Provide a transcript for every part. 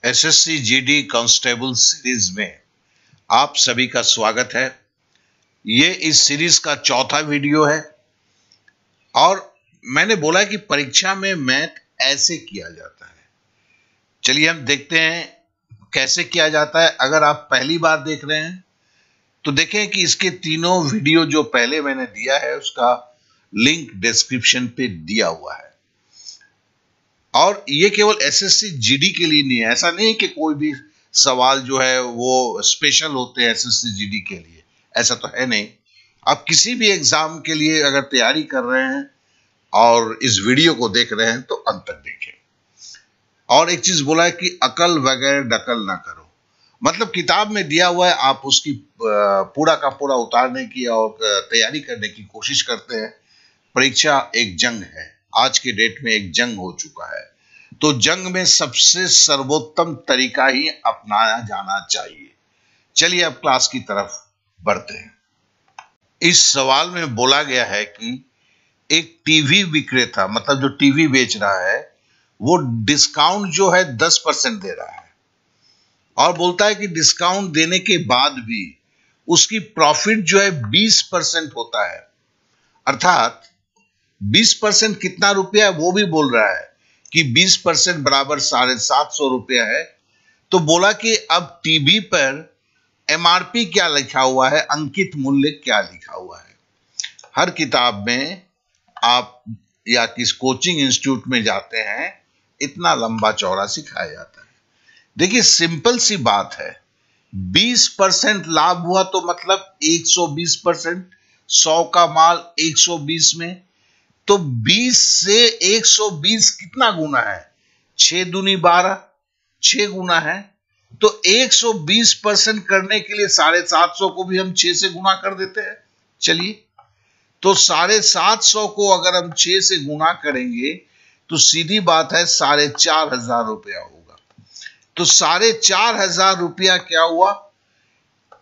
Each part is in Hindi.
एसएससी जीडी कांस्टेबल सीरीज में आप सभी का स्वागत है। ये इस सीरीज का चौथा वीडियो है और मैंने बोला कि परीक्षा में मैथ ऐसे किया जाता है। चलिए हम देखते हैं कैसे किया जाता है। अगर आप पहली बार देख रहे हैं तो देखें कि इसके तीनों वीडियो जो पहले मैंने दिया है उसका लिंक डिस्क्रिप्शन पे दिया हुआ है। और ये केवल एसएससी जीडी के लिए नहीं है, ऐसा नहीं है कि कोई भी सवाल जो है वो स्पेशल होते हैं एसएससी जीडी के लिए, ऐसा तो है नहीं। आप किसी भी एग्जाम के लिए अगर तैयारी कर रहे हैं और इस वीडियो को देख रहे हैं तो अंत तक देखें। और एक चीज बोला है कि अकल बगैर दकल ना करो, मतलब किताब में दिया हुआ है, आप उसकी पूरा का पूरा उतारने की और तैयारी करने की कोशिश करते हैं। परीक्षा एक जंग है, आज के डेट में एक जंग हो चुका है, तो जंग में सबसे सर्वोत्तम तरीका ही अपनाया जाना चाहिए। चलिए अब क्लास की तरफ बढ़ते हैं। इस सवाल में बोला गया है कि एक टीवी विक्रेता, मतलब जो टीवी बेच रहा है, वो डिस्काउंट जो है 10% दे रहा है और बोलता है कि डिस्काउंट देने के बाद भी उसकी प्रॉफिट जो है 20% होता है। अर्थात 20% कितना रुपया है वो भी बोल रहा है कि 20% बराबर 750 रुपया है। तो बोला कि अब टीवी पर एमआरपी क्या लिखा हुआ है, अंकित मूल्य क्या लिखा हुआ है। हर किताब में आप या किस कोचिंग इंस्टीट्यूट में जाते हैं इतना लंबा चौड़ा सिखाया जाता है। देखिए सिंपल सी बात है, 20% लाभ हुआ तो मतलब 120%, 100 का माल 120 में, तो 20 से 120 कितना गुना है? 6 दूनी 12, 6 गुना है। तो 120% करने के लिए 750 को भी हम 6 से गुना कर देते हैं। चलिए, तो 750 को अगर हम 6 से गुना करेंगे तो सीधी बात है 4,500 रुपया होगा। तो 4,500 रुपया क्या हुआ?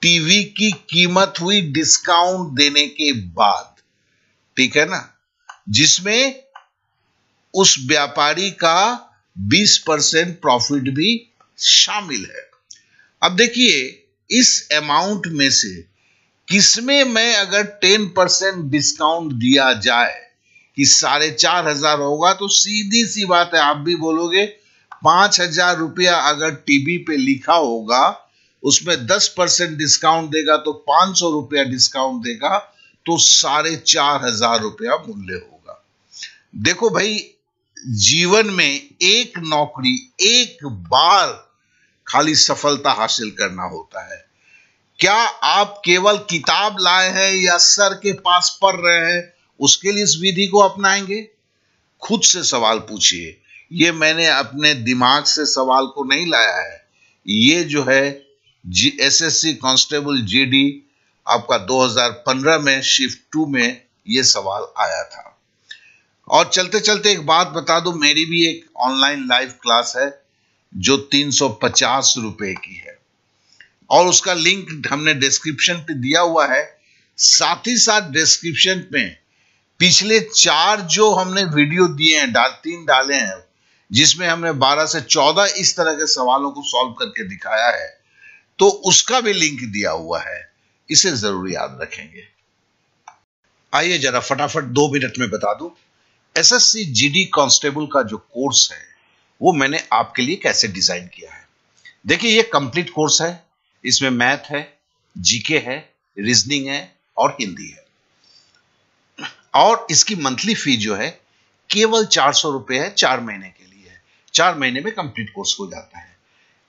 टीवी की कीमत हुई डिस्काउंट देने के बाद, ठीक है ना, जिसमें उस व्यापारी का 20% प्रॉफिट भी शामिल है। अब देखिए इस अमाउंट में से किसमें मैं अगर 10% डिस्काउंट दिया जाए कि 4,500 होगा, तो सीधी सी बात है, आप भी बोलोगे 5,000 रुपया अगर टीवी पे लिखा होगा, उसमें 10% डिस्काउंट देगा तो 500 रुपया डिस्काउंट देगा, तो 4,500 रुपया मूल्य होगा। देखो भाई, जीवन में एक नौकरी एक बार खाली सफलता हासिल करना होता है। क्या आप केवल किताब लाए हैं या सर के पास पढ़ रहे हैं उसके लिए इस विधि को अपनाएंगे? खुद से सवाल पूछिए। ये मैंने अपने दिमाग से सवाल को नहीं लाया है, ये जो है एसएससी कांस्टेबल जीडी आपका 2015 में शिफ्ट 2 में ये सवाल आया था। और चलते चलते एक बात बता दूं, मेरी भी एक ऑनलाइन लाइव क्लास है जो 350 रुपए की है और उसका लिंक हमने डिस्क्रिप्शन पे दिया हुआ है। साथ ही साथ डिस्क्रिप्शन में पिछले 4 जो हमने वीडियो दिए हैं, 3 डाले हैं, जिसमें हमने 12 से 14 इस तरह के सवालों को सॉल्व करके दिखाया है, तो उसका भी लिंक दिया हुआ है। इसे जरूर याद रखेंगे। आइए जरा फटाफट 2 मिनट में बता दूं, एसएससी जीडी कांस्टेबल का जो कोर्स है वो मैंने आपके लिए कैसे डिजाइन किया है। देखिए ये कंप्लीट कोर्स है, इसमें मैथ है, जीके है, रीजनिंग है और हिंदी है। और इसकी मंथली फी जो है केवल 400 रुपए है, 4 महीने के लिए है। 4 महीने में कंप्लीट कोर्स हो जाता है।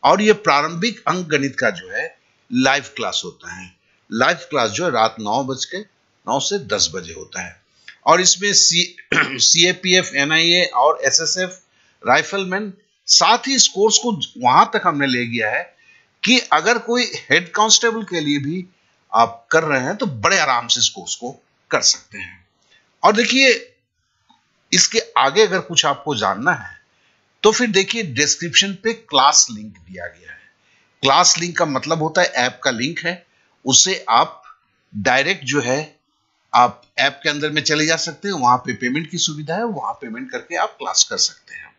और ये प्रारंभिक अंक गणित का जो है लाइव क्लास होता है। लाइव क्लास जो है रात 9 से 10 बजे होता है। और इसमें सीएपीएफ, एनआईए और एसएसएफ, राइफलमैन, साथ ही इस कोर्स को वहां तक हमने ले गया है कि अगर कोई हेड कांस्टेबल के लिए भी आप कर रहे हैं तो बड़े आराम से इस कोर्स को कर सकते हैं। और देखिए इसके आगे अगर कुछ आपको जानना है तो फिर देखिए डिस्क्रिप्शन पे क्लास लिंक दिया गया है। क्लास लिंक का मतलब होता है ऐप का लिंक है, उससे आप डायरेक्ट जो है आप ऐप के अंदर में चले जा सकते हैं। वहां पे पेमेंट की सुविधा है, वहां पेमेंट करके आप क्लास कर सकते हैं।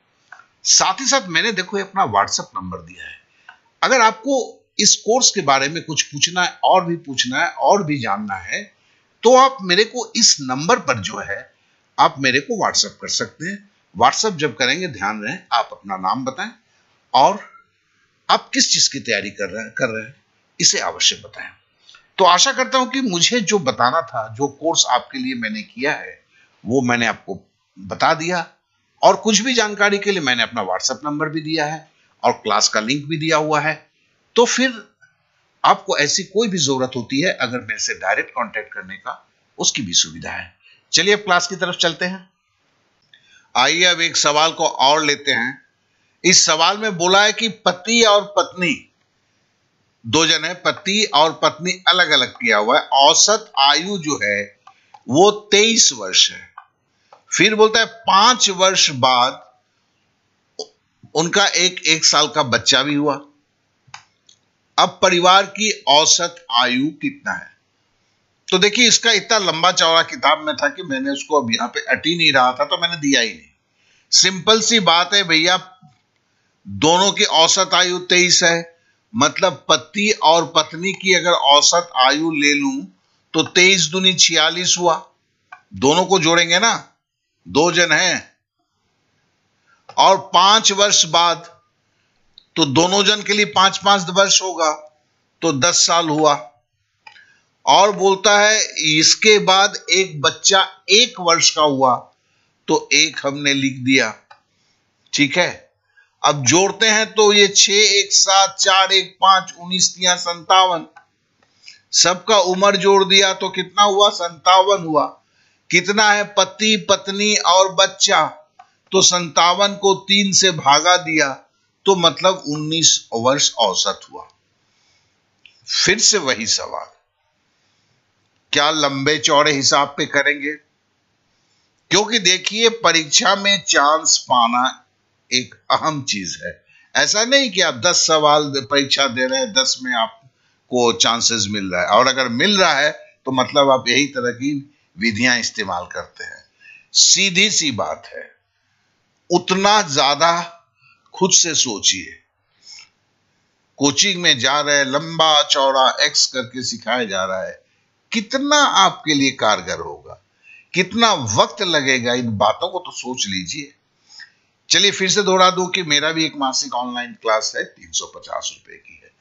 साथ ही साथ मैंने देखो अपना व्हाट्सएप नंबर दिया है। अगर आपको इस कोर्स के बारे में कुछ पूछना है और भी पूछना है और भी जानना है तो आप मेरे को इस नंबर पर जो है आप मेरे को व्हाट्सएप कर सकते हैं। व्हाट्सएप जब करेंगे ध्यान रहे आप अपना नाम बताएं और आप किस चीज की तैयारी कर रहे हैं इसे अवश्य बताएं। तो आशा करता हूं कि मुझे जो बताना था, जो कोर्स आपके लिए मैंने किया है वो मैंने आपको बता दिया, और कुछ भी जानकारी के लिए मैंने अपना व्हाट्सएप नंबर भी दिया है और क्लास का लिंक भी दिया हुआ है। तो फिर आपको ऐसी कोई भी जरूरत होती है अगर मेरे से डायरेक्ट कांटेक्ट करने का, उसकी भी सुविधा है। चलिए अब क्लास की तरफ चलते हैं। आइए अब एक सवाल को और लेते हैं। इस सवाल में बोला है कि पति और पत्नी, दो जन है, पति और पत्नी अलग अलग किया हुआ है, औसत आयु जो है वो 23 वर्ष है। फिर बोलता है 5 वर्ष बाद उनका एक साल का बच्चा भी हुआ। अब परिवार की औसत आयु कितना है? तो देखिए इसका इतना लंबा चौड़ा किताब में था कि मैंने उसको अब यहां पे अट ही नहीं रहा था तो मैंने दिया ही नहीं। सिंपल सी बात है भैया, दोनों की औसत आयु 23 है, मतलब पति और पत्नी की अगर औसत आयु ले लूं तो 23 दूनी 46 हुआ। दोनों को जोड़ेंगे ना, दो जन हैं, और 5 वर्ष बाद तो दोनों जन के लिए 5-5 वर्ष होगा तो 10 साल हुआ। और बोलता है इसके बाद एक बच्चा 1 वर्ष का हुआ तो 1 हमने लिख दिया, ठीक है। अब जोड़ते हैं तो ये 6 1 7 4 1 5 19 3 57, सबका उम्र जोड़ दिया तो कितना हुआ? 57 हुआ। कितना है? पति पत्नी और बच्चा, तो 57 को 3 से भागा दिया तो मतलब 19 वर्ष औसत हुआ। फिर से वही सवाल, क्या लंबे चौड़े हिसाब पे करेंगे? क्योंकि देखिए परीक्षा में चांस पाना एक अहम चीज है। ऐसा नहीं कि आप 10 सवाल परीक्षा दे रहे हैं, 10 में आपको चांसेस मिल रहा है, और अगर मिल रहा है तो मतलब आप यही तरह की विधियां इस्तेमाल करते हैं। सीधी सी बात है, उतना ज्यादा खुद से सोचिए। कोचिंग में जा रहे हैं, लंबा चौड़ा एक्स करके सिखाया जा रहा है, कितना आपके लिए कारगर होगा, कितना वक्त लगेगा, इन बातों को तो सोच लीजिए। चलिए फिर से दोहरा दूं कि मेरा भी एक मासिक ऑनलाइन क्लास है, 350 रुपए की है,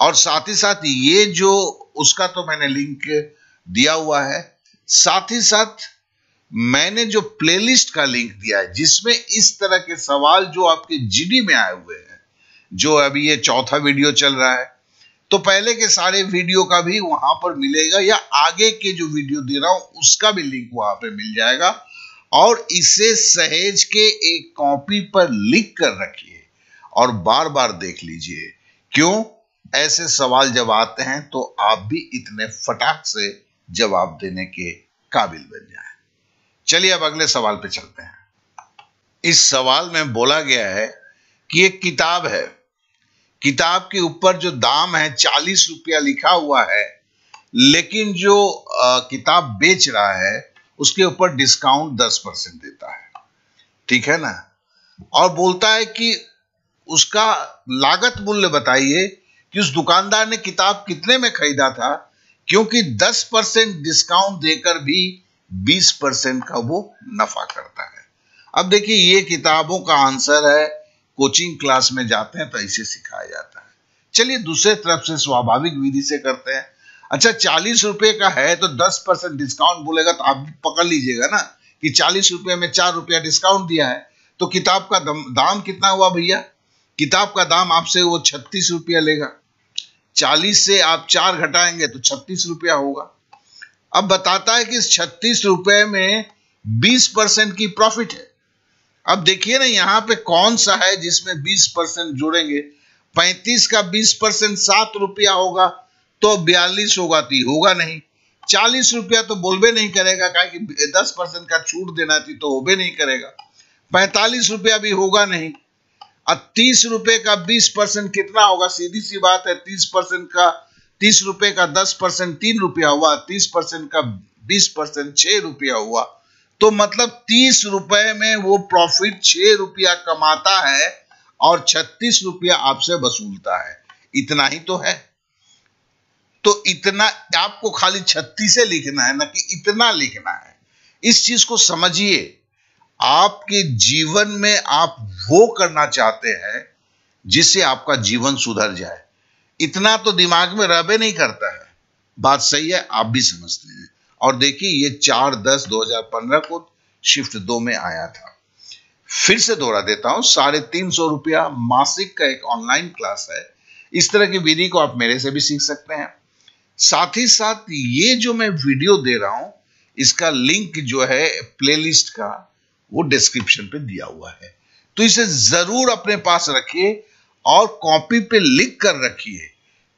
और साथ ही साथ ये जो उसका तो मैंने लिंक दिया हुआ है, साथ ही साथ मैंने जो प्लेलिस्ट का लिंक दिया है जिसमें इस तरह के सवाल जो आपके जीडी में आए हुए हैं, जो अभी ये चौथा वीडियो चल रहा है, तो पहले के सारे वीडियो का भी वहां पर मिलेगा, या आगे के जो वीडियो दे रहा हूं उसका भी लिंक वहां पे मिल जाएगा। और इसे सहेज के एक कॉपी पर लिख कर रखिए और बार बार देख लीजिए। क्यों? ऐसे सवाल जब आते हैं तो आप भी इतने फटाक से जवाब देने के काबिल बन जाएं। चलिए अब अगले सवाल पे चलते हैं। इस सवाल में बोला गया है कि एक किताब है, किताब के ऊपर जो दाम है 40 रुपया लिखा हुआ है, लेकिन जो किताब बेच रहा है उसके ऊपर डिस्काउंट 10% देता है, ठीक है ना। और बोलता है कि उसका लागत मूल्य बताइए कि उस दुकानदार ने किताब कितने में खरीदा था, क्योंकि 10% डिस्काउंट देकर भी 20% का वो नफा करता है। अब देखिए ये किताबों का आंसर है, कोचिंग क्लास में जाते हैं तो ऐसे सिखाया जाता है। चलिए दूसरे तरफ से स्वाभाविक विधि से करते हैं। अच्छा 40 रुपए का है तो 10% डिस्काउंट बोलेगा तो आप भी पकड़ लीजिएगा ना कि 40 रुपए में 4 रुपया डिस्काउंट दिया है, तो किताब का दाम कितना हुआ भैया? किताब का दाम आपसे वो 36 रुपया लेगा। 40 से आप 4 घटाएंगे तो 36 रुपया होगा। अब बताता है कि इस 36 रुपए में 20% की प्रॉफिट है। अब देखिए ना यहां पे कौन सा है जिसमें 20% जोड़ेंगे। 35 का 20% 7 रुपया होगा तो 42 होगा, तो होगा नहीं। 40 रुपया तो बोलबे नहीं करेगा, कि 10% का छूट देना थी तो होबे नहीं करेगा। 45 रुपया भी होगा नहीं। अब 30 रुपए का 20% कितना होगा? सीधी सी बात है, 30 रुपए का 10% 3 रुपया हुआ, 30% का 20% 6 रुपया हुआ, तो मतलब 30 रुपए में वो प्रॉफिट 6 रुपया कमाता है और 36 रुपया आपसे वसूलता है। इतना ही तो है। तो इतना आपको खाली 36 से लिखना है, ना कि इतना लिखना है। इस चीज को समझिए। आपके जीवन में आप वो करना चाहते हैं जिससे आपका जीवन सुधर जाए। इतना तो दिमाग में रबे नहीं करता है। बात सही है, आप भी समझते हैं। और देखिए, ये 4/10/2015 को शिफ्ट 2 में आया था। फिर से दोहरा देता हूं, 350 रुपया मासिक का एक ऑनलाइन क्लास है। इस तरह की विधि को आप मेरे से भी सीख सकते हैं। साथ ही साथ ये जो मैं वीडियो दे रहा हूं, इसका लिंक जो है प्लेलिस्ट का, वो डिस्क्रिप्शन पे दिया हुआ है। तो इसे जरूर अपने पास रखिए और कॉपी पे लिख कर रखिए।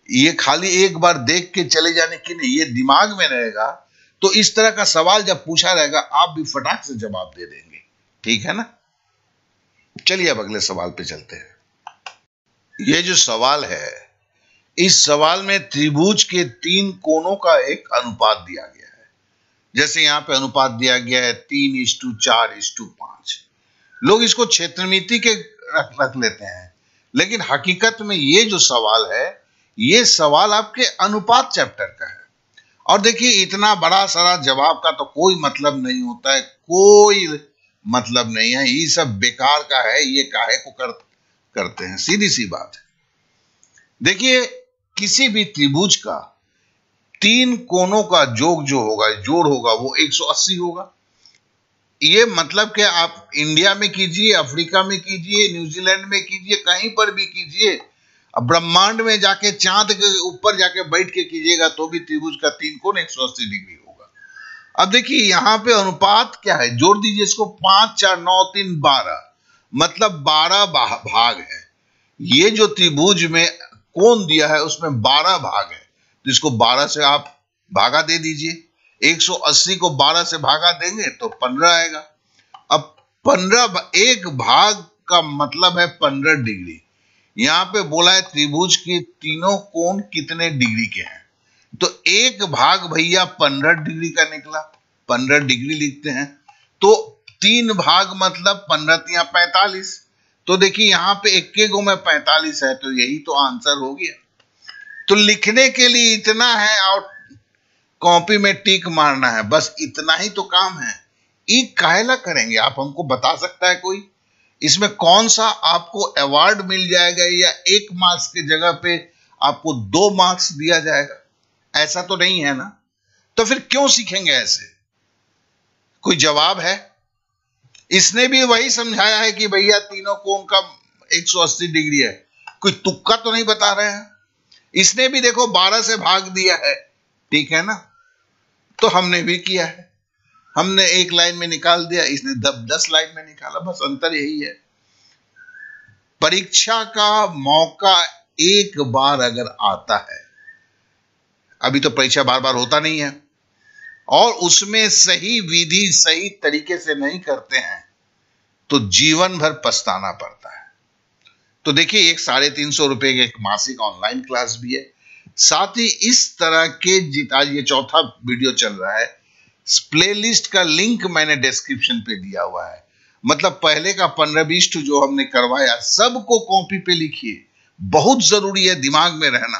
ये खाली एक बार देख के चले जाने की नहीं, ये दिमाग में रहेगा। तो इस तरह का सवाल जब पूछा रहेगा, आप भी फटाक से जवाब दे देंगे। ठीक है ना? चलिए अब अगले सवाल पे चलते हैं। ये जो सवाल है, इस सवाल में त्रिभुज के 3 कोणों का एक अनुपात दिया गया है। जैसे यहां पे अनुपात दिया गया है 3:4:5। लोग इसको क्षेत्रमिति के रख लेते हैं, लेकिन हकीकत में ये जो सवाल है, ये सवाल आपके अनुपात चैप्टर का है। और देखिए, इतना बड़ा सारा जवाब का तो कोई मतलब नहीं होता है, कोई मतलब नहीं है। ये सब बेकार का है, ये काहे को करते हैं, सीधी सी बात है। देखिए, किसी भी त्रिभुज का 3 कोणों का जोड़ होगा वो 180 होगा। ये मतलब कि आप इंडिया में कीजिए, अफ्रीका में कीजिए, न्यूजीलैंड में कीजिए, कहीं पर भी कीजिए, अब ब्रह्मांड में जाके चांद के ऊपर जाके बैठ के कीजिएगा तो भी त्रिभुज का 3 कोण 180 डिग्री होगा। अब देखिए, यहां पे अनुपात क्या है, जोड़ दीजिए इसको। 5 4 9 3 12, मतलब 12 भाग है। ये जो त्रिभुज में कोण दिया है उसमें 12 भाग है, तो इसको 12 से आप भागा दे दीजिए। 180 को 12 से भागा देंगे तो 15 आएगा। अब 15 एक भाग का मतलब है 15 डिग्री। यहां पे बोला है त्रिभुज के तीनों कोण कितने डिग्री के हैं, तो एक भाग भैया 15 डिग्री का निकला। 15 डिग्री लिखते हैं, तो 3 भाग मतलब 15 × 45। तो देखिए, यहां पे 1 में 45 है, तो यही तो आंसर हो गया। तो लिखने के लिए इतना है और कॉपी में टिक मारना है, बस इतना ही तो काम है। ई काहेला करेंगे आप, हमको बता सकता है कोई? इसमें कौन सा आपको अवार्ड मिल जाएगा, या 1 मार्क्स की जगह पे आपको 2 मार्क्स दिया जाएगा? ऐसा तो नहीं है ना। तो फिर क्यों सीखेंगे ऐसे? कोई जवाब है? इसने भी वही समझाया है कि भैया तीनों कोण का 180 डिग्री है, कोई तुक्का तो नहीं बता रहे हैं। इसने भी देखो 12 से भाग दिया है, ठीक है ना। तो हमने भी किया है, हमने 1 लाइन में निकाल दिया, इसने 10 लाइन में निकाला, बस अंतर यही है। परीक्षा का मौका एक बार अगर आता है, अभी तो परीक्षा बार बार होता नहीं है, और उसमें सही विधि सही तरीके से नहीं करते हैं तो जीवन भर पछताना पड़ता है। तो देखिए, एक 350 रुपए के एक मासिक ऑनलाइन क्लास भी है। साथ ही इस तरह के आज ये चौथा वीडियो चल रहा है, प्लेलिस्ट का लिंक मैंने डिस्क्रिप्शन पे दिया हुआ है। मतलब पहले का 15-20 जो हमने करवाया, सबको कॉपी पे लिखिए। बहुत जरूरी है दिमाग में रहना।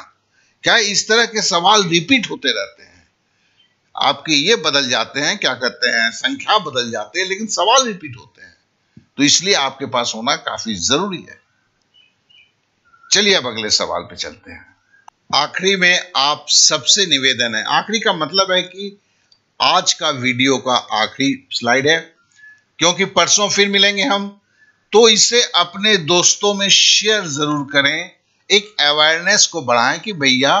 क्या इस तरह के सवाल रिपीट होते रहते हैं, आपके ये बदल जाते हैं, क्या कहते हैं, संख्या बदल जाते हैं, लेकिन सवाल रिपीट होते हैं। तो इसलिए आपके पास होना काफी जरूरी है। चलिए अब अगले सवाल पे चलते हैं। आखिरी में आप सबसे निवेदन है, आखिरी का मतलब है कि आज का वीडियो का आखिरी स्लाइड है, क्योंकि परसों फिर मिलेंगे हम। तो इसे अपने दोस्तों में शेयर जरूर करें, एक अवेयरनेस को बढ़ाएं कि भैया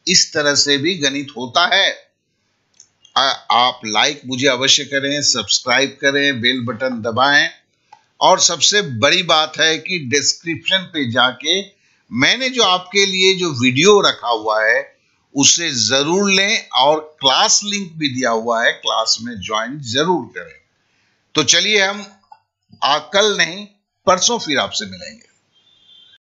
इस तरह से भी गणित होता है। आप लाइक मुझे अवश्य करें, सब्सक्राइब करें, बेल बटन दबाएं, और सबसे बड़ी बात है कि डिस्क्रिप्शन पे जाके मैंने जो आपके लिए जो वीडियो रखा हुआ है उसे जरूर लें, और क्लास लिंक भी दिया हुआ है, क्लास में ज्वाइन जरूर करें। तो चलिए, हम कल नहीं परसों फिर आपसे मिलेंगे।